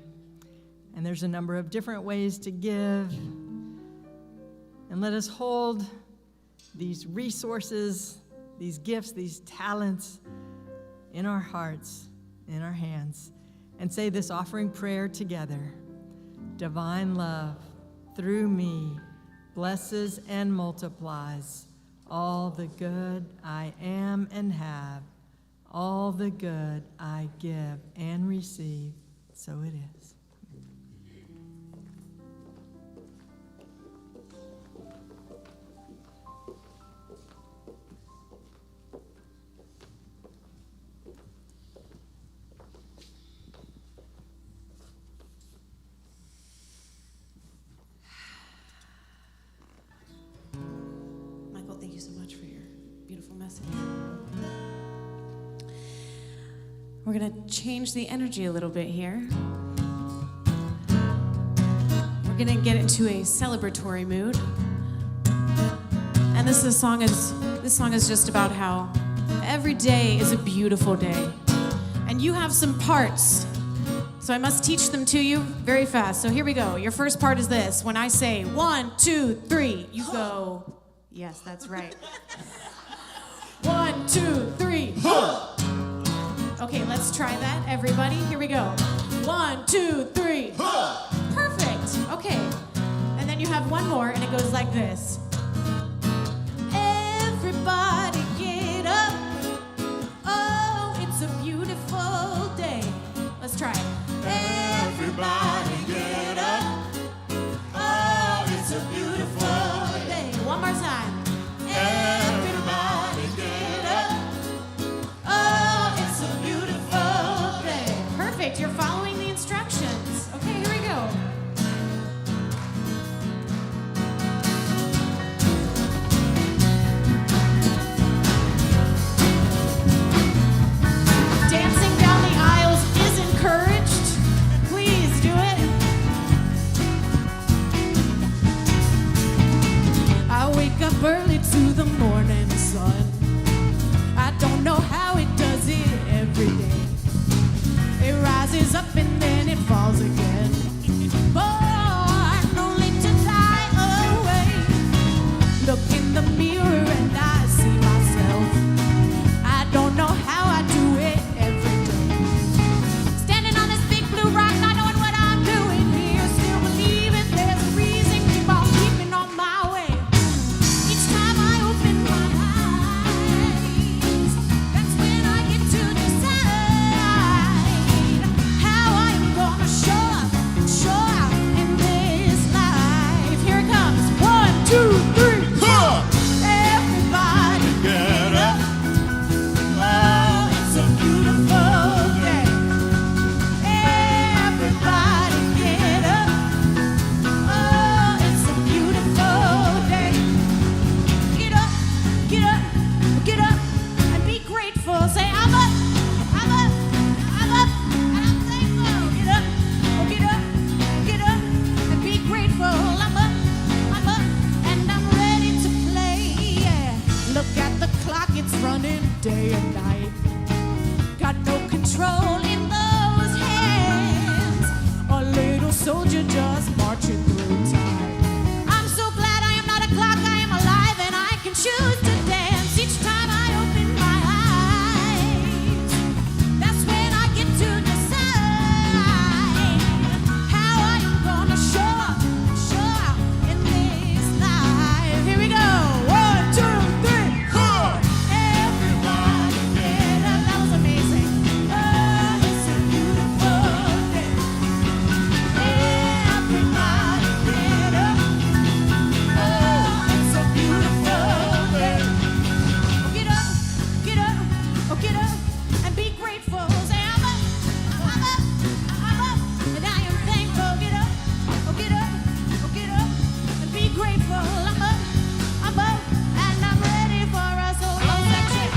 And there's a number of different ways to give. And let us hold these resources, these gifts, these talents in our hearts, in our hands, and say this offering prayer together. Divine love through me blesses and multiplies all the good I am and have, all the good I give and receive. So it is. Thank you so much for your beautiful message. We're going to change the energy a little bit here. We're going to get into a celebratory mood. And And this song is just about how every day is a beautiful day. And you have some parts. So I must teach them to you very fast. So here we go. Your first part is this. When I say 1, 2, 3, you go. Yes, that's right. 1, 2, 3. Okay, let's try that, everybody. Here we go. 1, 2, 3. Perfect. Okay. And then you have one more, and it goes like this. Everybody get up. Oh, it's a beautiful day. Let's try it. Everybody get up. Oh, it's a beautiful day. One more time. Everybody get up. Oh, it's a beautiful day. Perfect. You're following the instructions. Okay, here we go. Dancing down the aisles is encouraged. Please do it. I wake up early to the morning sun. I don't know how it does it every day. It rises up and then it falls again. Born only to die away. Look in the mirror and I see myself. I don't know how I do it every day. Standing on this big blue rock, not knowing what I'm doing here. Still believing there's a reason, keep on keeping on my way. Each time I open my eyes, that's when I get to decide how I'm gonna show up and show out in this life. Here it comes. 1, 2, 3. Everybody get up. Oh, it's a beautiful day. Everybody get up. Oh, it's a beautiful day. Get up, get up, get up, and be grateful. Say, I'm up, I'm up, I'm up, and I'm thankful. Get up, oh, get up, get up, and be grateful. I'm up, and I'm ready to play. Yeah. Look at the clock, it's running day and night. Got no control in those hands. A little soldier just marching through time. I'm so glad I am not a clock, I am alive, and I can choose to dance each time I open my eyes. That's when I get to decide how I am gonna show up, show out in this life. Here we go. 1, 2, 3. Everybody get up. That was amazing. Oh, it's a beautiful day. Everybody get up. Oh, it's a beautiful day. Get up, get up, oh, get up, and be grateful. Say, I'm up, I'm up, I'm up, and I am thankful. Get up, oh, get up, oh, get up, and be grateful. I'm up, and I'm ready for a solo section.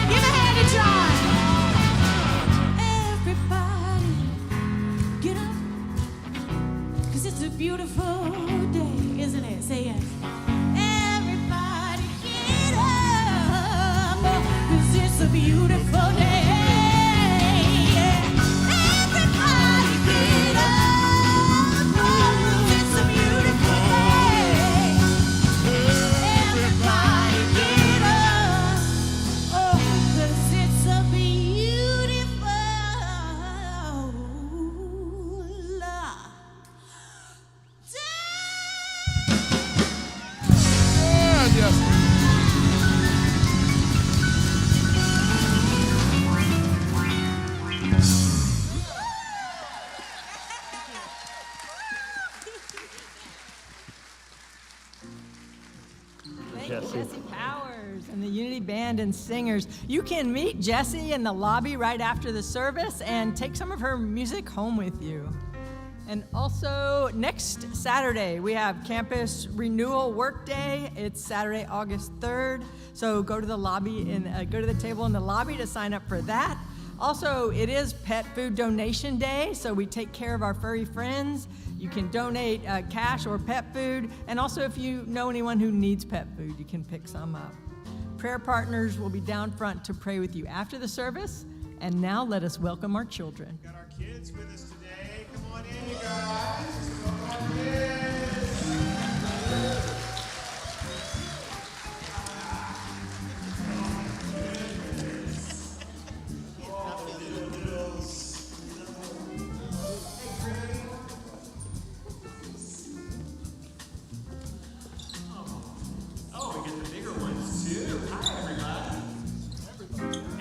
Give a hand to John. Everybody, get up, 'cause it's a beautiful day, isn't it? Say yes. Everybody, get up, 'cause it's a beautiful day. Everybody, get up, 'cause it's a beautiful day. Everybody, get up. Oh, 'cause it's a beautiful Thank you, Jesse Powers and the Unity Band and singers. You can meet Jessie in the lobby right after the service and take some of her music home with you. And also, next Saturday, we have Campus Renewal Work Day. It's Saturday, August 3rd. So go to the lobby and go to the table in the lobby to sign up for that. Also, it is Pet Food Donation Day, so we take care of our furry friends. You can donate cash or pet food. And also, if you know anyone who needs pet food, you can pick some up. Prayer partners will be down front to pray with you after the service. And now let us welcome our children. Got our kids with us today. Come on in, you guys. Welcome our kids. Oh, we get the bigger ones too. Hi, everybody.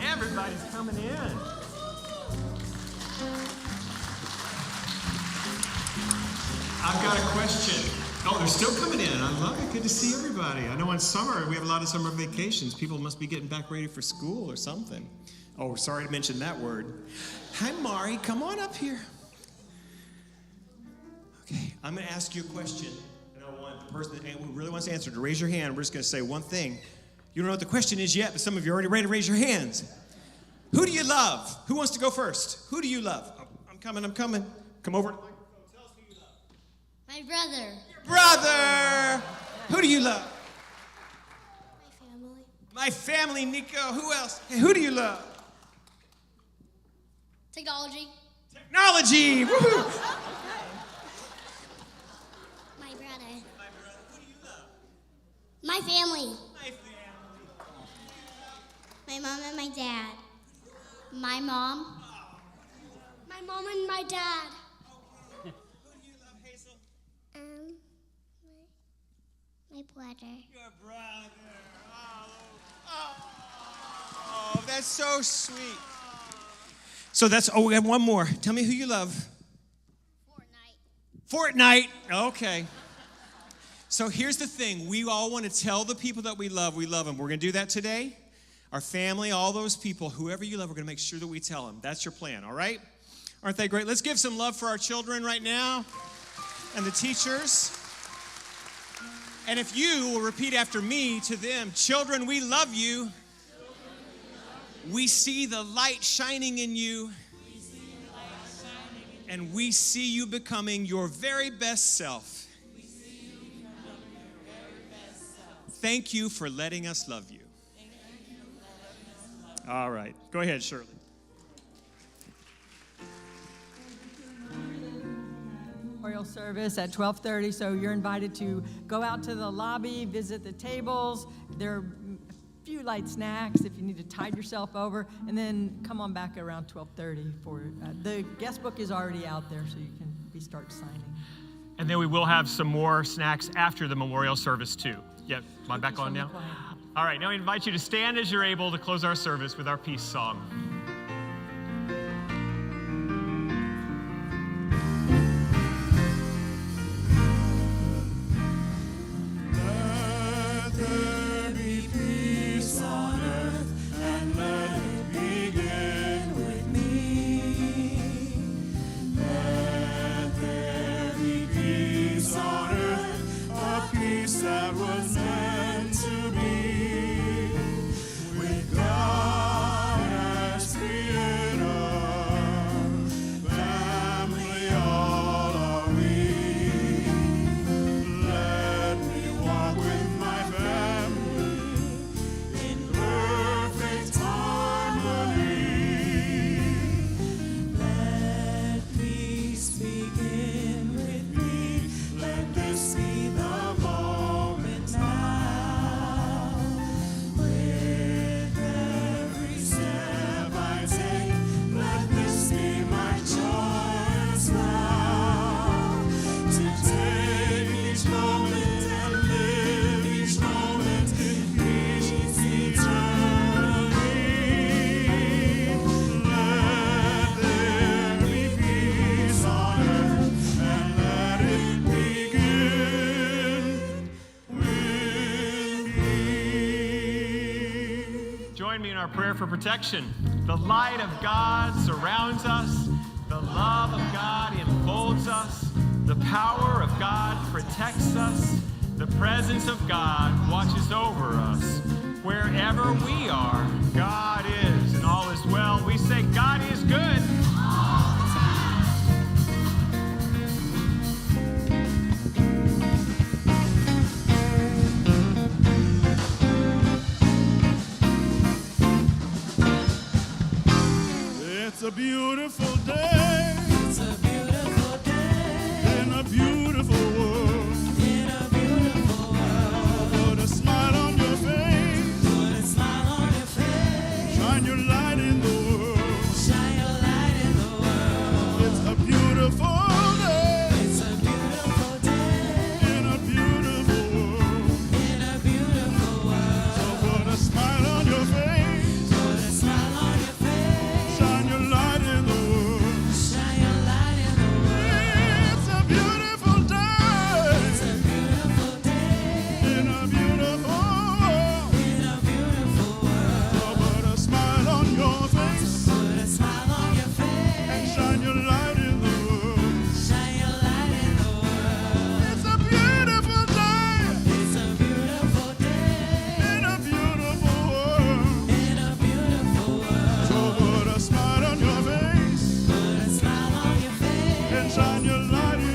Everybody's coming in. I've got a question. Oh, they're still coming in. I love it. Good to see everybody. I know in summer, we have a lot of summer vacations. People must be getting back ready for school or something. Oh, sorry to mention that word. Hi, Mari. Come on up here. Okay, I'm going to ask you a question. And I want the person who really wants to answer to raise your hand. We're just going to say one thing. You don't know what the question is yet, but some of you are already ready to raise your hands. Who do you love? Who wants to go first? Who do you love? Oh, I'm coming. Come over. Tell us who you love. My brother. Your brother. Who do you love? My family. My family, Nico. Who else? Hey, who do you love? Technology. Technology. Woohoo. My brother. My brother. Who do you love? My family. My family. My mom and my dad. My mom. My mom and my dad. Okay. Who do you love, Hazel? My brother. Your brother. Oh, that's so sweet. So we have one more. Tell me who you love. Fortnite. Okay. So here's the thing. We all want to tell the people that we love them. We're going to do that today. Our family, all those people, whoever you love, we're going to make sure that we tell them. That's your plan, all right? Aren't they great? Let's give some love for our children right now and the teachers. And if you will repeat after me to them, children, we love you. We see the light shining in you. And we see you becoming your very best self. Thank you for letting us love you. All right. Go ahead, Shirley. Memorial service at 12:30, so you're invited to go out to the lobby, visit the tables. There are a few light snacks if you need to tide yourself over, and then come on back around 12:30 for the guest book is already out there, so you can start signing. And then we will have some more snacks after the memorial service too. Yep. Am I back on now? All right. Now we invite you to stand as you're able to close our service with our peace song. That was meant to be with God as creator, family all are we. Let me walk with my family in perfect harmony. Let peace begin with me. Let this be the Join me in our prayer for protection. The light of God surrounds us. The love of God enfolds us. The power of God protects us. The presence of God watches over us. Wherever we are, God is, and all is well. We say God is good. It's a beautiful day. It's a beautiful day. In a beautiful world. In a beautiful world. Put a smile on your face. Put a smile on your face. Shine your light in the world. Shine your light in the world. It's a beautiful day. It's a beautiful day. In a beautiful world. In a beautiful world. So put a smile on your face. Put a smile on your face. Shine your light in the world. Shine your light in the world. It's a beautiful day. It's a beautiful day. In a beautiful world. In a beautiful world. So put a smile on your face. Put a smile on your And face. shine your light in the world. Shine your light in the world. It's a beautiful day. It's a beautiful day. In a beautiful world. In a beautiful world. So put a smile on your face. Put a smile on your face. And shine your light in